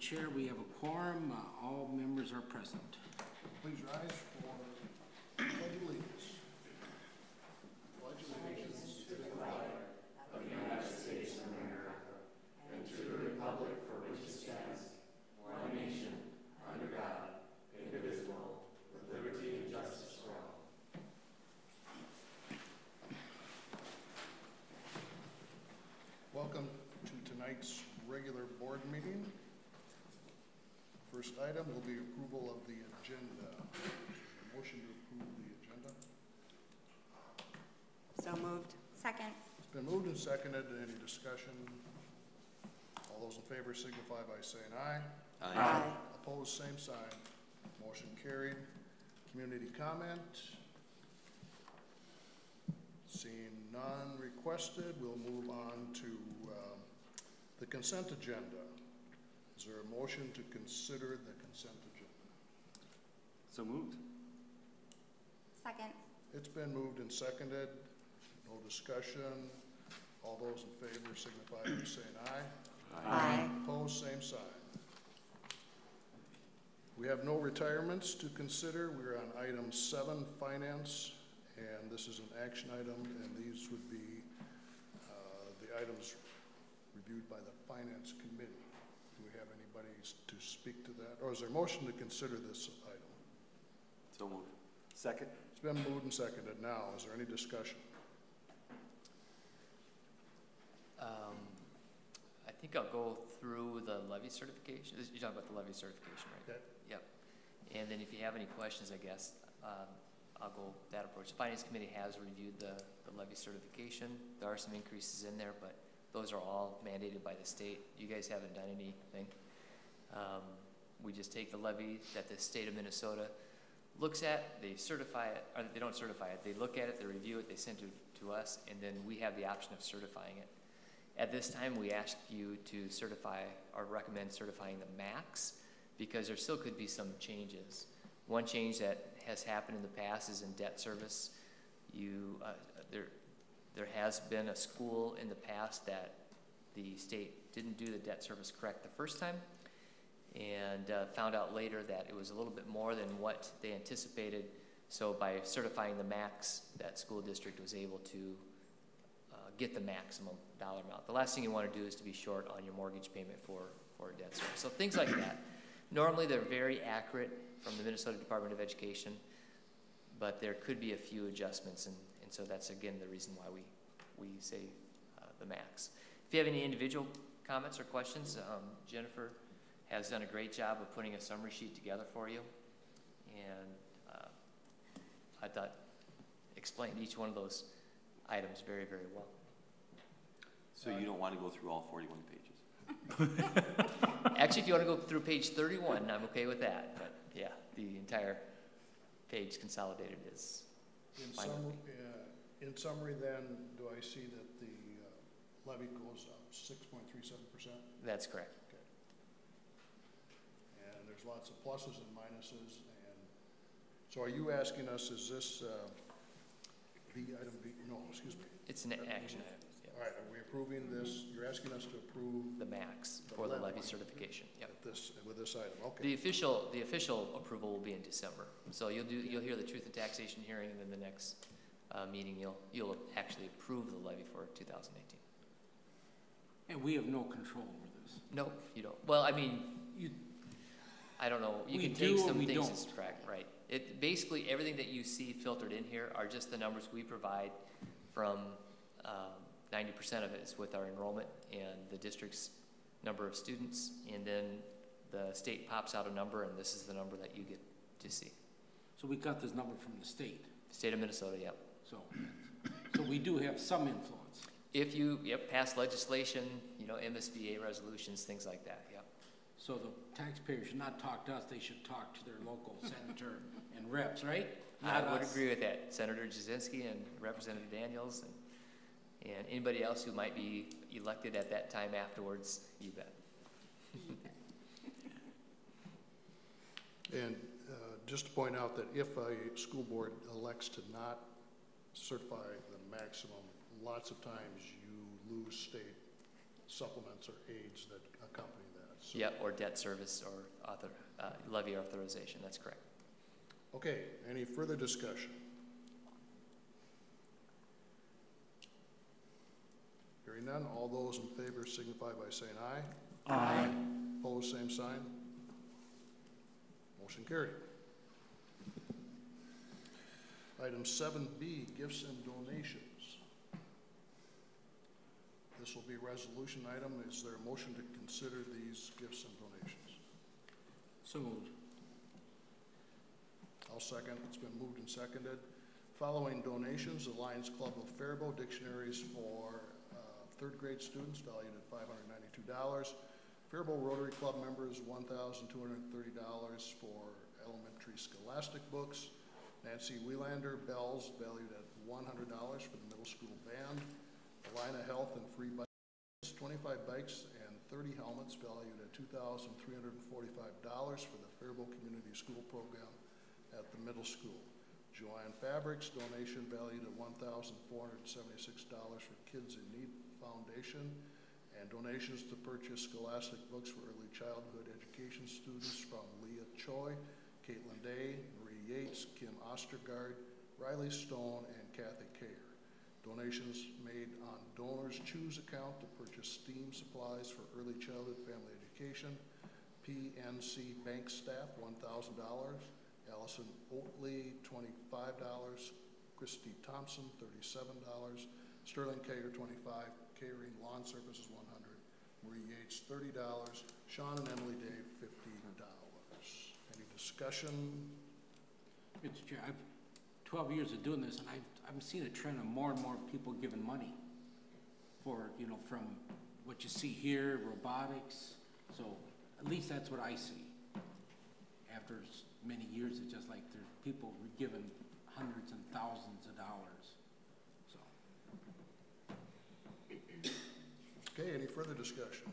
chair. We have a quorum. All members are present. Please rise for pledge allegiance. Pledge allegiance to the flag of the United States of America and to the republic for which it stands, one nation, under God, indivisible, with liberty and justice for all. Welcome to tonight's regular board meeting. First item will be approval of the agenda. Motion to approve the agenda. So moved. Second. It's been moved and seconded. Any discussion? All those in favor signify by saying aye. Aye. Aye. Opposed, same sign. Motion carried. Community comment. Seeing none requested, we'll move on to the consent agenda. Is there a motion to consider the consent agenda? So moved. Second. It's been moved and seconded. No discussion. All those in favor signify by saying aye. Aye. Opposed, same sign. We have no retirements to consider. We're on item 7, finance, and this is an action item, and these would be the items reviewed by the finance committee. Do we have anybody to speak to that? Or is there a motion to consider this item? So moved. Second. It's been moved and seconded. Now, is there any discussion? I think I'll go through the levy certification. You're talking about the levy certification, right? Okay. Yep. And then if you have any questions, I guess, I'll go that approach. The Finance Committee has reviewed the levy certification. There are some increases in there, but those are all mandated by the state. You guys haven't done anything. We just take the levy that the state of Minnesota looks at, they certify it, or they don't certify it, they look at it, they review it, they send it to us, and then we have the option of certifying it. At this time, we ask you to certify or recommend certifying the max because there still could be some changes. One change that has happened in the past is in debt service. There has been a school in the past that the state didn't do the debt service correct the first time and found out later that it was a little bit more than what they anticipated. So by certifying the max, that school district was able to get the maximum dollar amount. The last thing you want to do is to be short on your mortgage payment for a debt service. So things like that. Normally they're very accurate from the Minnesota Department of Education, but there could be a few adjustments, and so that's again the reason why we say the max. If you have any individual comments or questions, Jennifer has done a great job of putting a summary sheet together for you, and I thought explained each one of those items very, very well. So you don't want to go through all 41 pages? Actually, if you want to go through page 31, I'm okay with that. But yeah, the entire page consolidated is fine. In summary, then, do I see that the levy goes up 6.37%? That's correct. Okay. And there's lots of pluses and minuses. And so, are you asking us? Is this B item B? No, excuse me. It's an action item. All right, are we approving this? You're asking us to approve the max for the levy certification. Yep. With this item, okay. The official approval will be in December. So you'll hear the truth and taxation hearing, and then the next meeting you'll actually approve the levy for 2018. And we have no control over this. No, you don't. Well, I mean, I don't know. You can take some things as correct, right? It basically everything that you see filtered in here are just the numbers we provide from. 90% of it is with our enrollment and the district's number of students, and then the state pops out a number, and this is the number that you get to see. So we got this number from the state. State of Minnesota, yep. So we do have some influence. If you pass legislation, MSBA resolutions, things like that, yep. So the taxpayers should not talk to us; they should talk to their local senator and reps, right? I would agree with that. Senator Jasinski and Representative Daniels and anybody else who might be elected at that time afterwards, you bet. And just to point out that if a school board elects to not certify the maximum, lots of times you lose state supplements or aids that accompany that. So- Yeah, or debt service or levy authorization, that's correct. Okay, any further discussion? Hearing none, all those in favor signify by saying aye. Aye. Opposed, same sign. Motion carried. Item 7B, gifts and donations. This will be a resolution item. Is there a motion to consider these gifts and donations? So moved. I'll second. It's been moved and seconded. Following donations, the Lions Club of Faribault dictionaries for third grade students valued at $592. Faribault Rotary Club members $1,230 for elementary scholastic books. Nancy Wheelander bells valued at $100 for the middle school band. Alina Health and Free Bikes, 25 bikes and 30 helmets valued at $2,345 for the Faribault Community School program at the middle school. Joanne Fabrics donation valued at $1,476 for Kids in Need Foundation, and donations to purchase scholastic books for early childhood education students from Leah Choi, Caitlin Day, Marie Yates, Kim Ostergaard, Riley Stone, and Kathy Kayer. Donations made on Donors Choose account to purchase STEAM supplies for early childhood family education. PNC Bank staff $1,000. Allison Oatley $25. Christy Thompson $37. Sterling Kayer $25. Catering Lawn Services $100. Marie Yates $30. Sean and Emily Day $50. Any discussion? Mr. Chair, I've 12 years of doing this, and I've seen a trend of more and more people giving money for, you know, from what you see here, robotics. So at least that's what I see. After many years, it's just like there's people giving hundreds and thousands of dollars. So. Okay, any further discussion?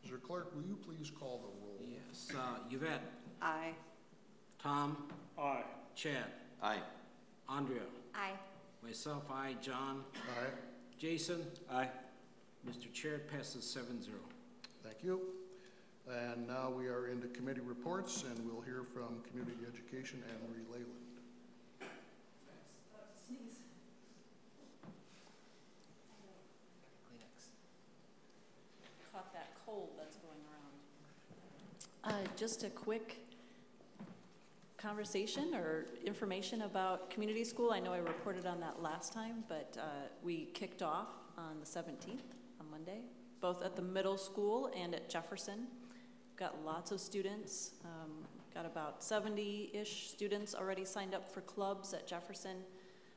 Mr. Clerk, will you please call the roll? Yes, Yvette. Aye. Tom. Aye. Chad. Aye. Andrea. Aye. Myself, aye. John. Aye. Jason. Aye. Mr. Chair, it passes 7-0. Thank you. And now we are into committee reports, and we'll hear from Community Education and Marie Leyland. Caught that cold that's going around. Just a quick conversation or information about community school. I know I reported on that last time, but we kicked off on the 17th, on Monday, both at the middle school and at Jefferson. Got lots of students, got about 70-ish students already signed up for clubs at Jefferson,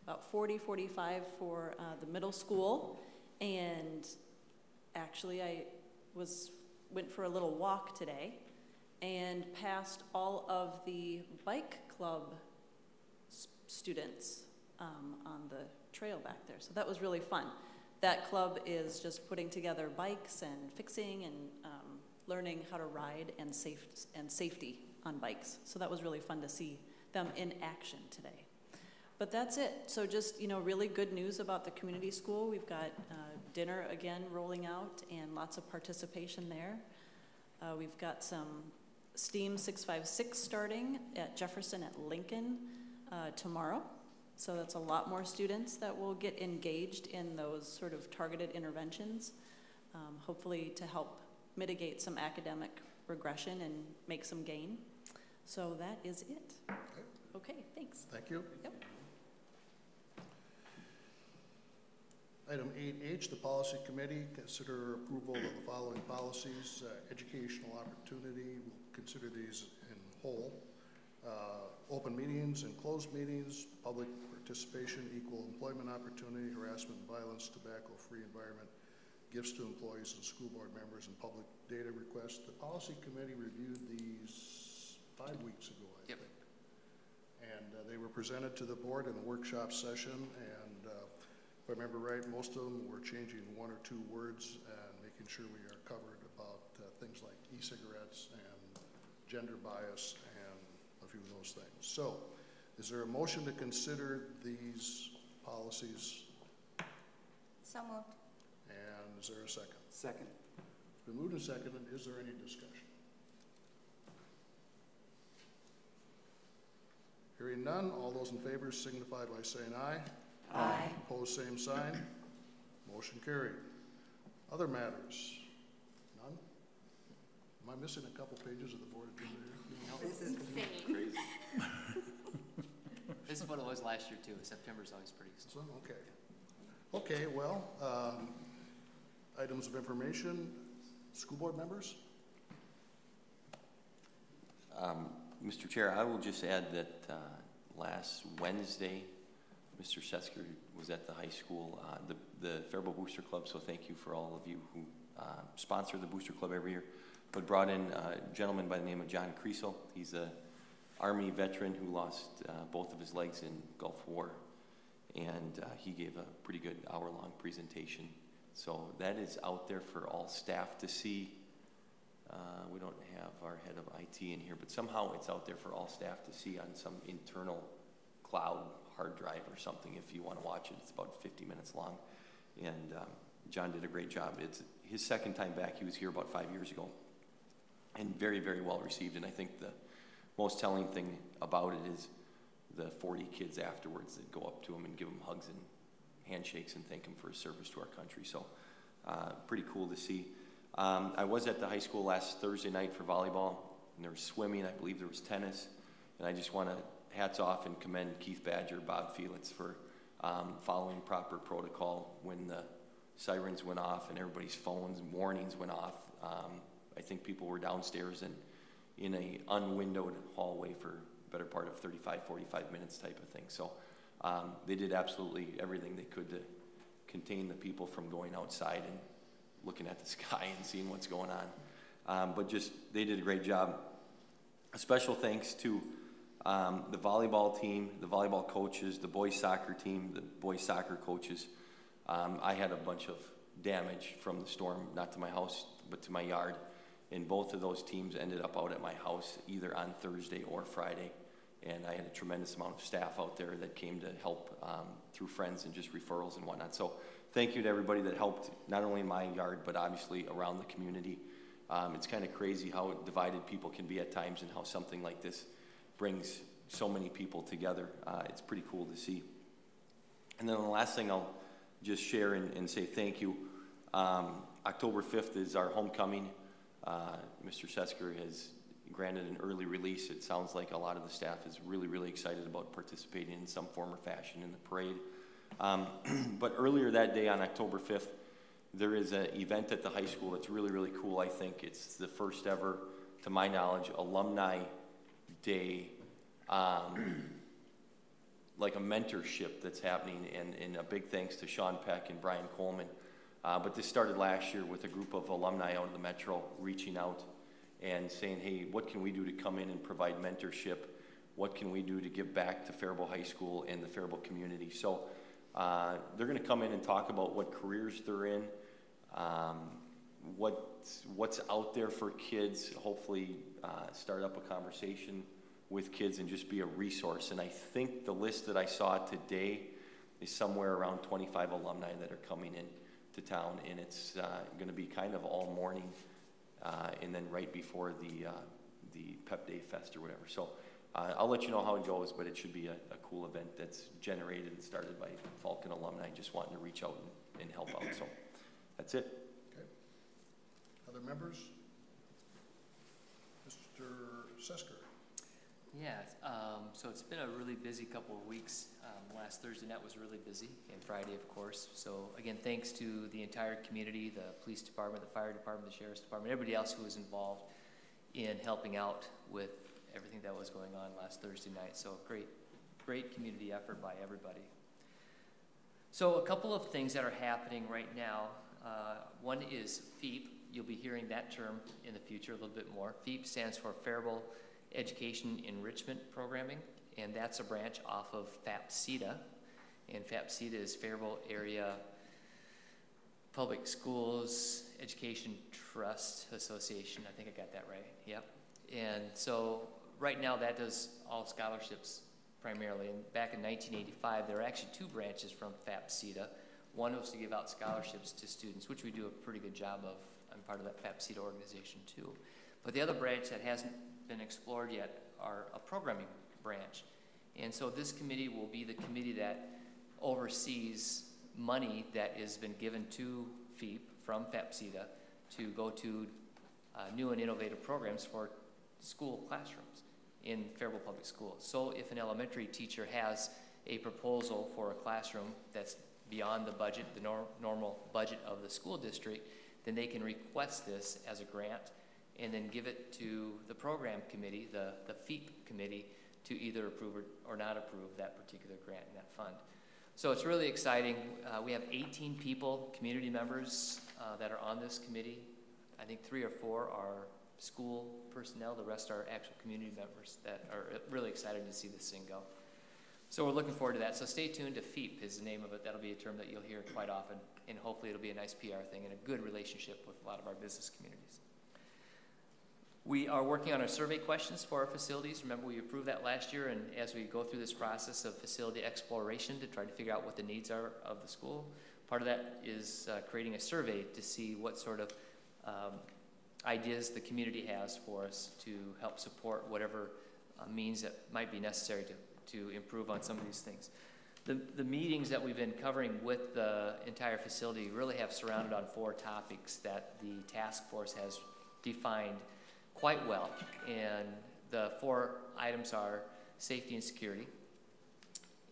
about 40, 45 for the middle school. And actually I went for a little walk today and passed all of the bike club students on the trail back there. So that was really fun. That club is just putting together bikes and fixing and learning how to ride and safety on bikes. So that was really fun to see them in action today. But that's it. So just, you know, really good news about the community school. We've got dinner again rolling out and lots of participation there. We've got some STEAM 656 starting at Jefferson at Lincoln tomorrow. So that's a lot more students that will get engaged in those sort of targeted interventions, hopefully to help mitigate some academic regression and make some gain. So that is it. Okay, thanks. Thank you. Yep. Item 8H, the Policy Committee, consider approval of the following policies. Educational opportunity, we'll consider these in whole. Open meetings and closed meetings, public participation, equal employment opportunity, harassment and violence, tobacco-free environment, gifts to employees and school board members, and public data requests. The Policy Committee reviewed these 5 weeks ago, I think. And they were presented to the board in the workshop session, and if I remember right, most of them were changing 1 or 2 words and making sure we are covered about things like e-cigarettes and gender bias and a few of those things. So, is there a motion to consider these policies? So moved. And is there a second? Second. Been moved and seconded. Is there any discussion? Hearing none, all those in favor signify by saying aye. Aye. Opposed, same sign. Motion carried. Other matters? None? Am I missing a couple pages of the board agenda here? This is insane. Crazy. This is what it was last year too. September's always pretty slow. So, okay. Okay, well, items of information, school board members? Mr. Chair, I will just add that last Wednesday, Mr. Sesker was at the high school, the Faribault Booster Club, so thank you for all of you who sponsor the Booster Club every year, but brought in a gentleman by the name of John Creasel. He's a Army veteran who lost both of his legs in Gulf War, and he gave a pretty good hour-long presentation. So that is out there for all staff to see. We don't have our head of IT in here, but somehow it's out there for all staff to see on some internal cloud hard drive or something if you want to watch it. It's about 50 minutes long, and John did a great job. It's his second time back. He was here about 5 years ago, and very, very well received. And I think the most telling thing about it is the 40 kids afterwards that go up to him and give him hugs and handshakes and thank him for his service to our country. So pretty cool to see. I was at the high school last Thursday night for volleyball, and there was swimming. I believe there was tennis, and I just want to hats off and commend Keith Badger, Bob Felix for following proper protocol when the sirens went off and everybody's phones and warnings went off. I think people were downstairs and in a unwindowed hallway for a better part of 35, 45 minutes type of thing. So they did absolutely everything they could to contain the people from going outside and looking at the sky and seeing what's going on. But just, they did a great job. A special thanks to the volleyball team, the volleyball coaches, the boys soccer team, the boys soccer coaches. I had a bunch of damage from the storm, not to my house, but to my yard. And both of those teams ended up out at my house either on Thursday or Friday. And I had a tremendous amount of staff out there that came to help through friends and just referrals and whatnot. So thank you to everybody that helped, not only in my yard, but obviously around the community. It's kind of crazy how divided people can be at times and how something like this brings so many people together. It's pretty cool to see. And then the last thing I'll just share and say thank you. October 5th is our homecoming. Mr. Sesker has granted an early release. It sounds like a lot of the staff is really, really excited about participating in some form or fashion in the parade. But earlier that day on October 5th, there is an event at the high school that's really, really cool, I think. It's the first ever, to my knowledge, alumni day, like a mentorship that's happening, and a big thanks to Sean Peck and Brian Coleman. But this started last year with a group of alumni out of the Metro reaching out and saying, hey, what can we do to come in and provide mentorship? What can we do to give back to Faribault High School and the Faribault community? So they're going to come in and talk about what careers they're in, what's out there for kids, hopefully start up a conversation with kids and just be a resource. And I think the list that I saw today is somewhere around 25 alumni that are coming in to town, and it's going to be kind of all morning and then right before the Pep Day Fest or whatever. So I'll let you know how it goes, but it should be a cool event that's generated and started by Falcon alumni just wanting to reach out and help out. So that's it. Okay. Other members? Mr. Sesker. Yeah, so it's been a really busy couple of weeks. Last Thursday night was really busy, and Friday, of course. So again, thanks to the entire community, the police department, the fire department, the sheriff's department, everybody else who was involved in helping out with everything that was going on last Thursday night. So great community effort by everybody. So a couple of things that are happening right now. One is FEEP. You'll be hearing that term in the future a little bit more. FEEP stands for Faribault Education Enrichment Programming, and that's a branch off of FAPSETA, and FAPSETA is Faribault Area Public Schools Education Trust Association. I think I got that right, yep. And so right now that does all scholarships primarily, and back in 1985 there were actually two branches from FAPSETA. One was to give out scholarships to students, which we do a pretty good job of I'm part of that FAPSITA organization too. But the other branch that hasn't been explored yet are a programming branch. And so this committee will be the committee that oversees money that has been given to FEEP from FAPSITA to go to new and innovative programs for school classrooms in Faribault Public Schools. So if an elementary teacher has a proposal for a classroom that's beyond the budget, the normal budget of the school district, then they can request this as a grant and then give it to the program committee, the FEEP committee, to either approve or not approve that particular grant and that fund. So it's really exciting. We have 18 people, community members that are on this committee. I think 3 or 4 are school personnel. The rest are actual community members that are really excited to see this thing go. So we're looking forward to that. So stay tuned to FEEP is the name of it. That'll be a term that you'll hear quite often, and hopefully it'll be a nice PR thing and a good relationship with a lot of our business communities. We are working on our survey questions for our facilities. Remember, we approved that last year, and as we go through this process of facility exploration to try to figure out what the needs are of the school, part of that is creating a survey to see what sort of ideas the community has for us to help support whatever means that might be necessary to improve on some of these things. The meetings that we've been covering with the entire facility really have surrounded on 4 topics that the task force has defined quite well. And the 4 items are safety and security,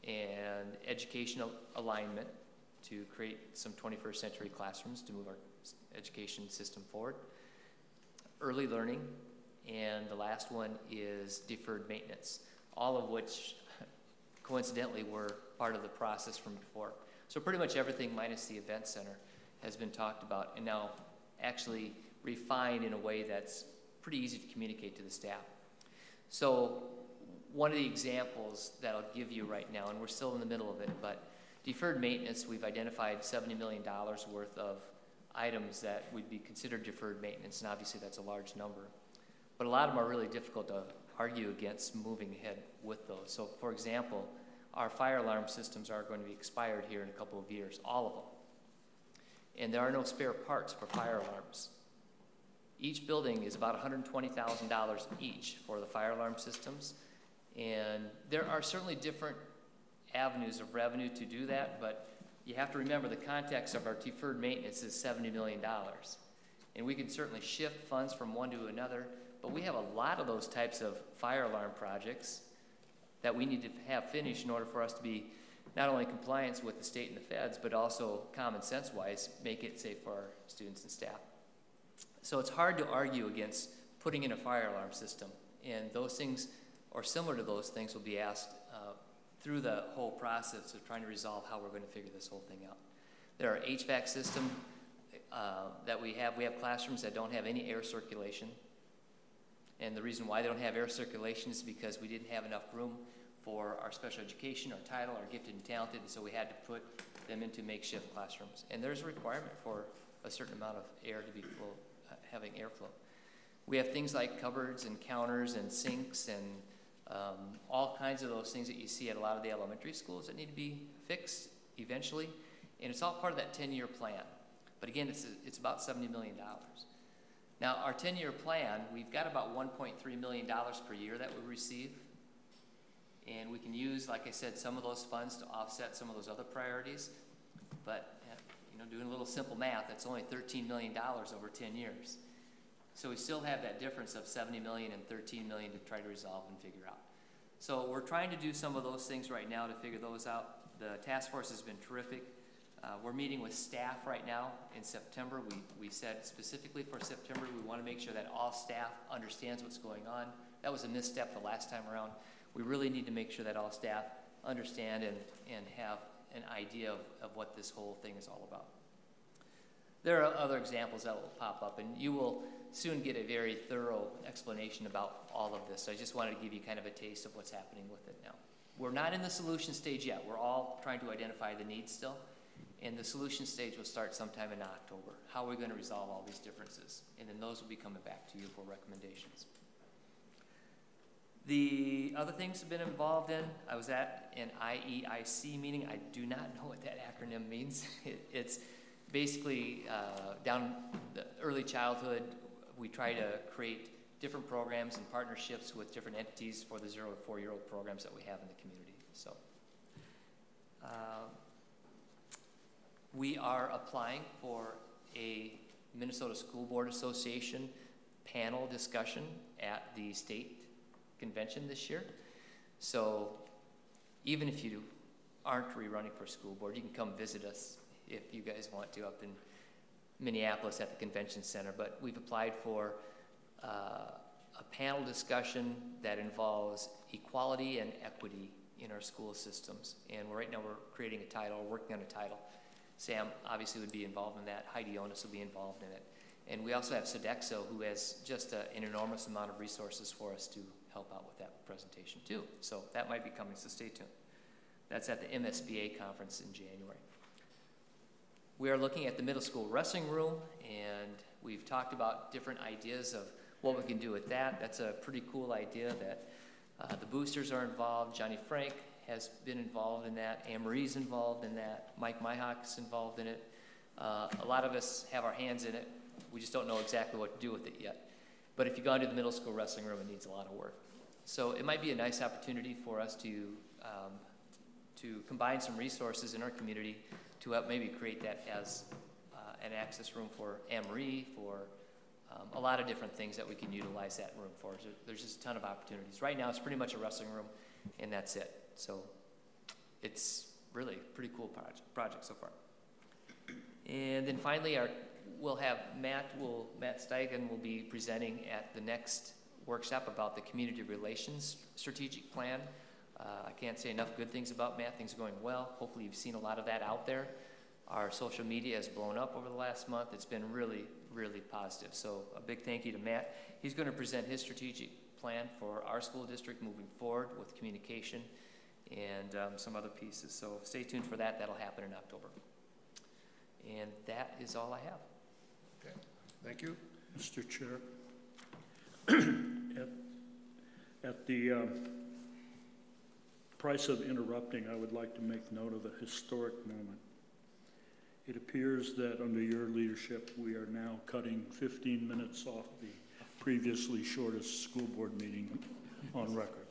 and educational alignment to create some 21st century classrooms to move our education system forward, early learning, and the last one is deferred maintenance, all of which coincidentally were part of the process from before. So pretty much everything minus the event center has been talked about and now actually refined in a way that's pretty easy to communicate to the staff. So one of the examples that I'll give you right now, and we're still in the middle of it, but deferred maintenance, we've identified $70 million worth of items that would be considered deferred maintenance, and obviously that's a large number. But a lot of them are really difficult to argue against moving ahead with those. So for example, our fire alarm systems are going to be expired here in a couple of years, all of them. And there are no spare parts for fire alarms. Each building is about $120,000 each for the fire alarm systems. And there are certainly different avenues of revenue to do that, but you have to remember the context of our deferred maintenance is $70 million. And we can certainly shift funds from one to another, but we have a lot of those types of fire alarm projects that we need to have finished in order for us to be not only in compliance with the state and the feds, but also common sense-wise, make it safe for our students and staff. So it's hard to argue against putting in a fire alarm system, and those things, or similar to those things, will be asked through the whole process of trying to resolve how we're going to figure this whole thing out. There are HVAC system that we have. We have classrooms that don't have any air circulation, and the reason why they don't have air circulation is because we didn't have enough room for our special education, our title, our gifted and talented, and so we had to put them into makeshift classrooms. And there's a requirement for a certain amount of air to be having airflow. We have things like cupboards and counters and sinks and all kinds of those things that you see at a lot of the elementary schools that need to be fixed eventually. And it's all part of that 10-year plan. But again, it's about $70 million. Now, our 10-year plan, we've got about $1.3 million per year that we receive. And we can use, like I said, some of those funds to offset some of those other priorities. But, you know, doing a little simple math, that's only $13 million over 10 years. So we still have that difference of $70 million and $13 million to try to resolve and figure out. So we're trying to do some of those things right now to figure those out. The task force has been terrific. We're meeting with staff right now in September. We said specifically for September, we want to make sure that all staff understands what's going on. That was a misstep the last time around. We really need to make sure that all staff understand and have an idea of what this whole thing is all about. There are other examples that will pop up, and you will soon get a very thorough explanation about all of this. So I just wanted to give you kind of a taste of what's happening with it now. We're not in the solution stage yet. We're all trying to identify the needs still. And the solution stage will start sometime in October. How are we going to resolve all these differences? And then those will be coming back to you for recommendations. The other things I've been involved in, I was at an IEIC meeting. I do not know what that acronym means. It's basically, down the early childhood, we try to create different programs and partnerships with different entities for the 0 to 4-year-old programs that we have in the community. So, we are applying for a Minnesota School Board Association panel discussion at the state convention this year. So even if you aren't rerunning for school board, you can come visit us if you guys want to up in Minneapolis at the convention center. But we've applied for a panel discussion that involves equality and equity in our school systems. And right now we're creating a title, working on a title. Sam obviously would be involved in that. Heidi Onis will be involved in it. And we also have Sodexo, who has just an enormous amount of resources for us to help out with that presentation too. So that might be coming, so stay tuned. That's at the MSBA conference in January. We are looking at the middle school wrestling room, and we've talked about different ideas of what we can do with that. That's a pretty cool idea that the boosters are involved. Johnny Frank has been involved in that. Anne-Marie's involved in that. Mike Myhock's involved in it. A lot of us have our hands in it. We just don't know exactly what to do with it yet. But if you go into the middle school wrestling room, it needs a lot of work. So it might be a nice opportunity for us to combine some resources in our community to help maybe create that as an access room for Anne-Marie, for a lot of different things that we can utilize that room for. So there's just a ton of opportunities. Right now, it's pretty much a wrestling room, and that's it. So it's really a pretty cool project so far. And then finally, Matt Steigen will be presenting at the next workshop about the community relations strategic plan. I can't say enough good things about Matt. Things are going well. Hopefully you've seen a lot of that out there. Our social media has blown up over the last month. It's been really, really positive. So a big thank you to Matt. He's going to present his strategic plan for our school district moving forward with communication and some other pieces. So stay tuned for that. That'll happen in October. And that is all I have. Okay, thank you. Mr. Chair, at the price of interrupting, I would like to make note of a historic moment. It appears that under your leadership, we are now cutting 15 minutes off the previously shortest school board meeting on record.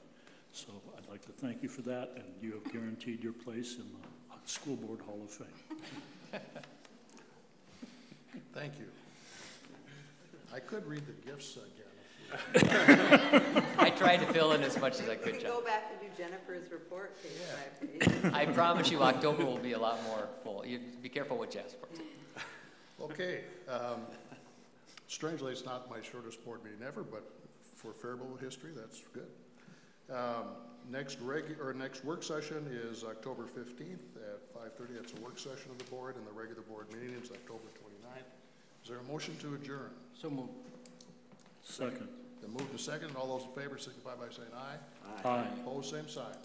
So I'd like to thank you for that, and you have guaranteed your place in the School Board Hall of Fame. Thank you. I could read the gifts again. I tried to fill in as much as I could, We John. go back and do Jennifer's report page by page. I promise you October will be a lot more full. You be careful what you ask for. Okay. Strangely, it's not my shortest board meeting ever, but for Faribault history, that's good. Next work session is October 15th at 5:30. That's a work session of the board, and the regular board meeting is October 29th. Is there a motion to adjourn? So moved. Second. Then moved to second, and all those in favor signify by saying aye. Aye. Opposed, same sign.